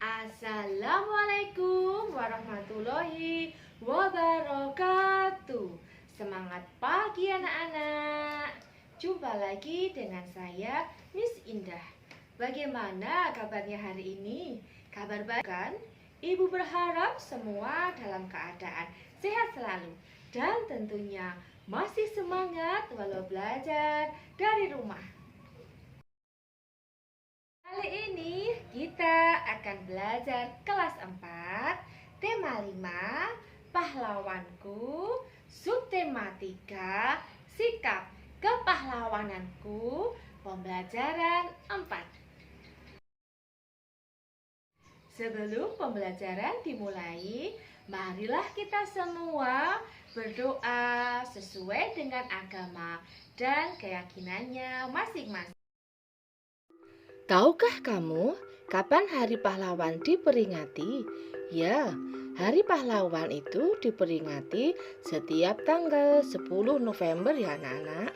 Assalamualaikum warahmatullahi wabarakatuh. Semangat pagi anak-anak. Jumpa lagi dengan saya Miss Indah. Bagaimana kabarnya hari ini? Kabar baik kan? Ibu berharap semua dalam keadaan sehat selalu dan tentunya masih semangat walau belajar dari rumah. Kali ini kita akan belajar kelas 4, tema 5, pahlawanku, subtema 3, sikap kepahlawananku, pembelajaran 4. Sebelum pembelajaran dimulai, marilah kita semua berdoa sesuai dengan agama dan keyakinannya masing-masing. Tahukah kamu kapan Hari Pahlawan diperingati? Ya, Hari Pahlawan itu diperingati setiap tanggal 10 November ya anak-anak.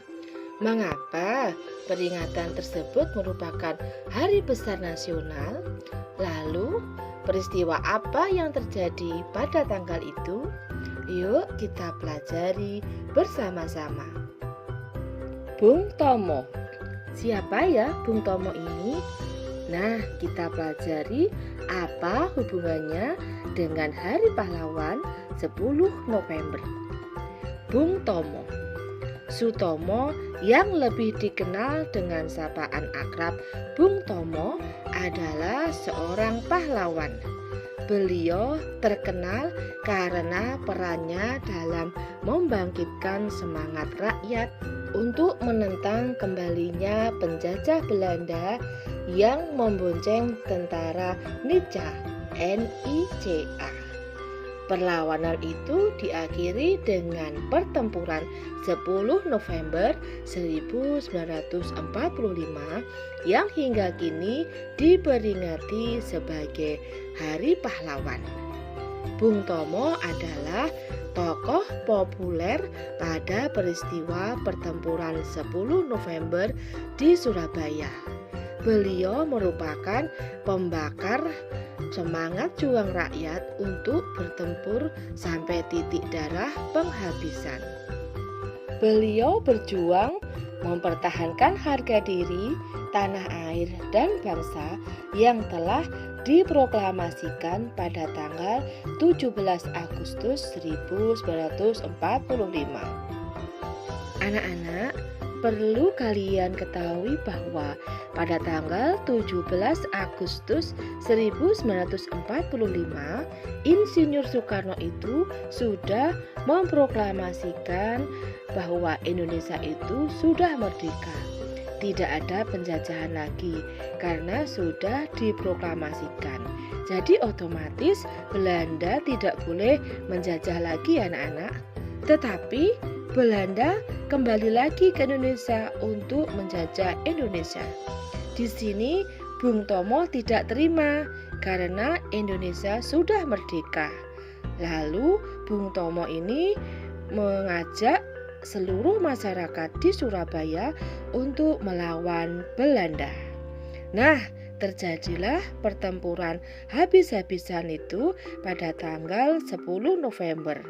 Mengapa peringatan tersebut merupakan hari besar nasional? Lalu, peristiwa apa yang terjadi pada tanggal itu? Yuk kita pelajari bersama-sama. Bung Tomo. Siapa ya Bung Tomo ini? Nah, kita pelajari apa hubungannya dengan Hari Pahlawan 10 November. Bung Tomo Sutomo yang lebih dikenal dengan sapaan akrab Bung Tomo adalah seorang pahlawan. Beliau terkenal karena perannya dalam membangkitkan semangat rakyat untuk menentang kembalinya penjajah Belanda yang membonceng tentara Nica. Perlawanan itu diakhiri dengan pertempuran 10 November 1945 yang hingga kini diperingati sebagai Hari Pahlawan. Bung Tomo adalah tokoh populer pada peristiwa pertempuran 10 November di Surabaya. Beliau merupakan pembakar semangat juang rakyat untuk bertempur sampai titik darah penghabisan. Beliau berjuang mempertahankan harga diri, tanah air, dan bangsa yang telah diproklamasikan pada tanggal 17 Agustus 1945. Anak-anak, perlu kalian ketahui bahwa pada tanggal 17 Agustus 1945, Insinyur Soekarno itu sudah memproklamasikan bahwa Indonesia itu sudah merdeka. Tidak ada penjajahan lagi karena sudah diproklamasikan. Jadi otomatis Belanda tidak boleh menjajah lagi anak-anak. Tetapi Belanda kembali lagi ke Indonesia untuk menjajah Indonesia. Di sini Bung Tomo tidak terima karena Indonesia sudah merdeka. Lalu Bung Tomo ini mengajak seluruh masyarakat di Surabaya untuk melawan Belanda. Nah, terjadilah pertempuran habis-habisan itu pada tanggal 10 November.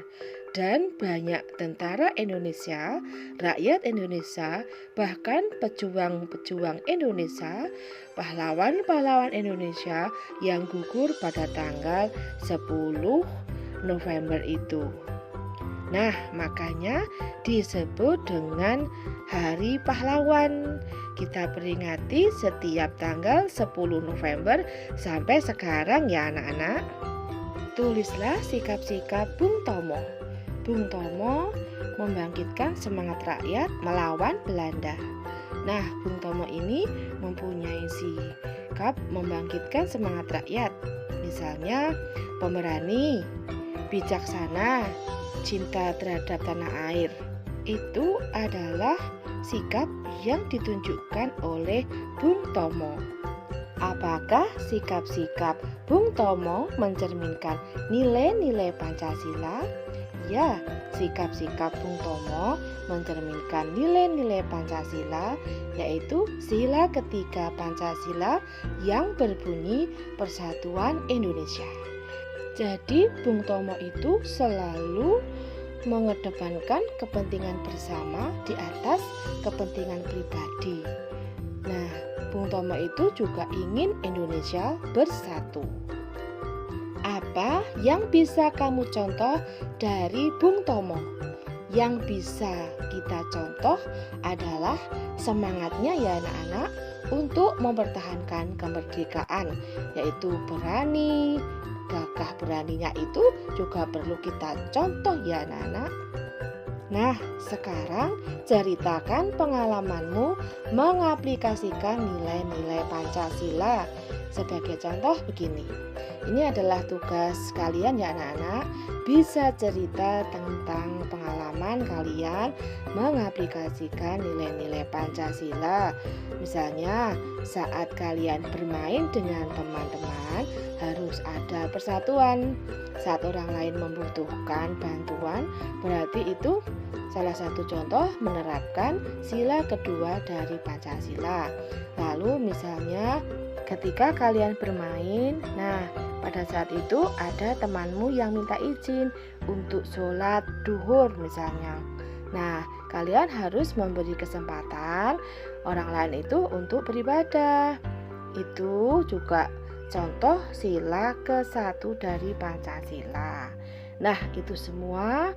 Dan banyak tentara Indonesia, rakyat Indonesia, bahkan pejuang-pejuang Indonesia, pahlawan-pahlawan Indonesia yang gugur pada tanggal 10 November itu. Nah, makanya disebut dengan Hari Pahlawan. Kita peringati setiap tanggal 10 November sampai sekarang ya anak-anak. Tulislah sikap-sikap Bung Tomo. Bung Tomo membangkitkan semangat rakyat melawan Belanda. Nah, Bung Tomo ini mempunyai sikap membangkitkan semangat rakyat. Misalnya, pemberani, bijaksana, cinta terhadap tanah air. Itu adalah sikap yang ditunjukkan oleh Bung Tomo. Apakah sikap-sikap Bung Tomo mencerminkan nilai-nilai Pancasila? Ya, Sikap-sikap Bung Tomo mencerminkan nilai-nilai Pancasila, yaitu sila ketiga Pancasila yang berbunyi Persatuan Indonesia. Jadi Bung Tomo itu selalu mengedepankan kepentingan bersama di atas kepentingan pribadi. Nah, Bung Tomo itu juga ingin Indonesia bersatu. Apa yang bisa kamu contoh dari Bung Tomo? Yang bisa kita contoh adalah semangatnya ya anak-anak untuk mempertahankan kemerdekaan, yaitu berani. Gagah beraninya itu juga perlu kita contoh ya anak-anak. Nah, sekarang ceritakan pengalamanmu mengaplikasikan nilai-nilai Pancasila. Sebagai contoh begini, ini adalah tugas kalian ya anak-anak. Bisa cerita tentang pengalaman kalian mengaplikasikan nilai-nilai Pancasila. Misalnya saat kalian bermain dengan teman-teman harus ada persatuan. Saat orang lain membutuhkan bantuan, berarti itu salah satu contoh menerapkan sila kedua dari Pancasila. Lalu misalnya ketika kalian bermain, nah pada saat itu ada temanmu yang minta izin untuk sholat duhur misalnya. Nah, kalian harus memberi kesempatan orang lain itu untuk beribadah. Itu juga contoh sila ke-1 dari Pancasila. Nah, itu semua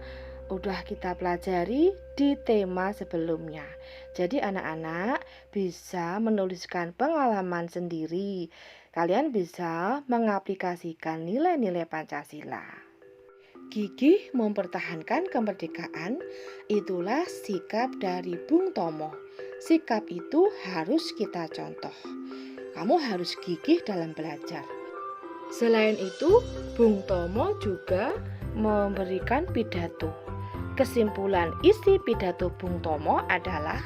udah kita pelajari di tema sebelumnya. Jadi anak-anak bisa menuliskan pengalaman sendiri. Kalian bisa mengaplikasikan nilai-nilai Pancasila. Gigih mempertahankan kemerdekaan, itulah sikap dari Bung Tomo. Sikap itu harus kita contoh. Kamu harus gigih dalam belajar. Selain itu, Bung Tomo juga memberikan pidato. Kesimpulan isi pidato Bung Tomo adalah,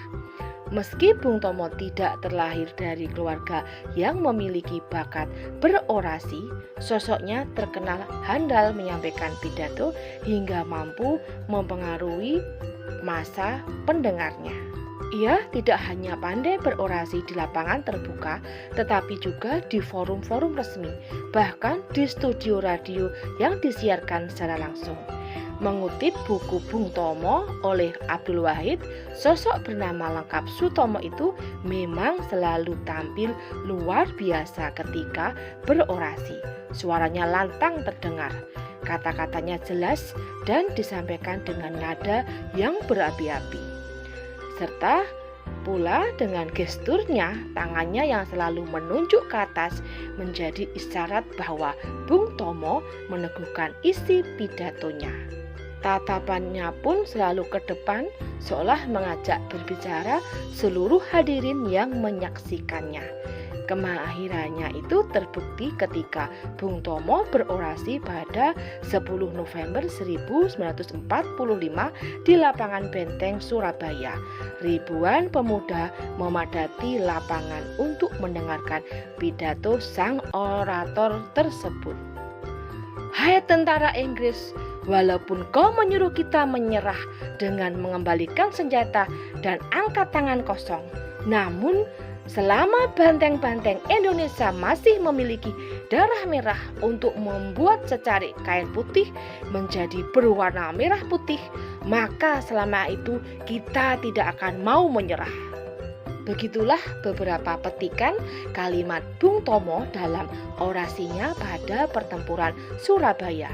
meski Bung Tomo tidak terlahir dari keluarga yang memiliki bakat berorasi, sosoknya terkenal handal menyampaikan pidato hingga mampu mempengaruhi masa pendengarnya. Ia tidak hanya pandai berorasi di lapangan terbuka, tetapi juga di forum-forum resmi, bahkan di studio radio yang disiarkan secara langsung. Mengutip buku Bung Tomo oleh Abdul Wahid, sosok bernama lengkap Sutomo itu memang selalu tampil luar biasa ketika berorasi. Suaranya lantang terdengar, kata-katanya jelas dan disampaikan dengan nada yang berapi-api. Serta pula dengan gesturnya, tangannya yang selalu menunjuk ke atas menjadi isyarat bahwa Bung Tomo meneguhkan isi pidatonya. Tatapannya pun selalu ke depan, seolah mengajak berbicara seluruh hadirin yang menyaksikannya. Kemahirannya itu terbukti ketika Bung Tomo berorasi pada 10 November 1945 di lapangan Benteng Surabaya. Ribuan pemuda memadati lapangan untuk mendengarkan pidato sang orator tersebut. Hai tentara Inggris, walaupun kau menyuruh kita menyerah dengan mengembalikan senjata dan angkat tangan kosong, namun selama banteng-banteng Indonesia masih memiliki darah merah untuk membuat secarik kain putih menjadi berwarna merah putih, maka selama itu kita tidak akan mau menyerah. Begitulah beberapa petikan kalimat Bung Tomo dalam orasinya pada pertempuran Surabaya.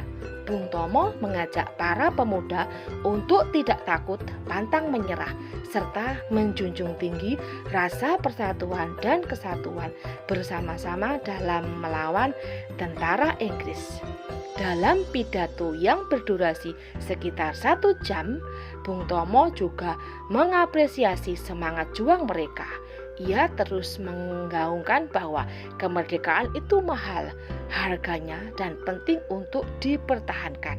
Bung Tomo mengajak para pemuda untuk tidak takut pantang menyerah, serta menjunjung tinggi rasa persatuan dan kesatuan bersama-sama dalam melawan tentara Inggris. Dalam pidato yang berdurasi sekitar 1 jam, Bung Tomo juga mengapresiasi semangat juang mereka. Ia terus menggaungkan bahwa kemerdekaan itu mahal harganya dan penting untuk dipertahankan.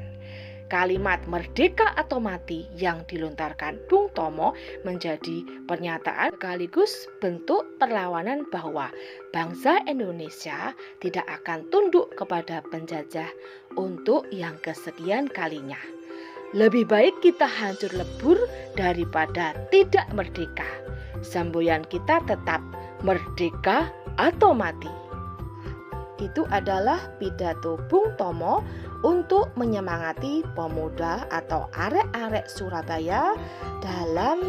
Kalimat merdeka atau mati yang dilontarkan Bung Tomo menjadi pernyataan sekaligus bentuk perlawanan bahwa bangsa Indonesia tidak akan tunduk kepada penjajah untuk yang kesekian kalinya. Lebih baik kita hancur lebur daripada tidak merdeka. Semboyan kita tetap merdeka atau mati. Itu adalah pidato Bung Tomo untuk menyemangati pemuda atau arek-arek Surabaya dalam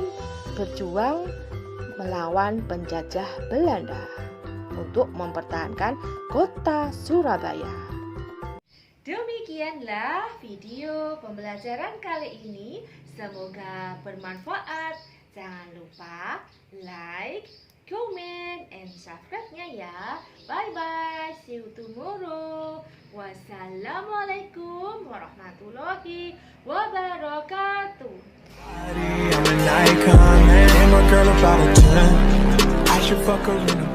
berjuang melawan penjajah Belanda untuk mempertahankan kota Surabaya. Demikianlah video pembelajaran kali ini. Semoga bermanfaat. Jangan lupa like, comment, and subscribe-nya ya. Bye-bye. See you tomorrow. Wassalamualaikum warahmatullahi wabarakatuh. I'm an icon, man. I'm a girl about a 10. I should fuck her in a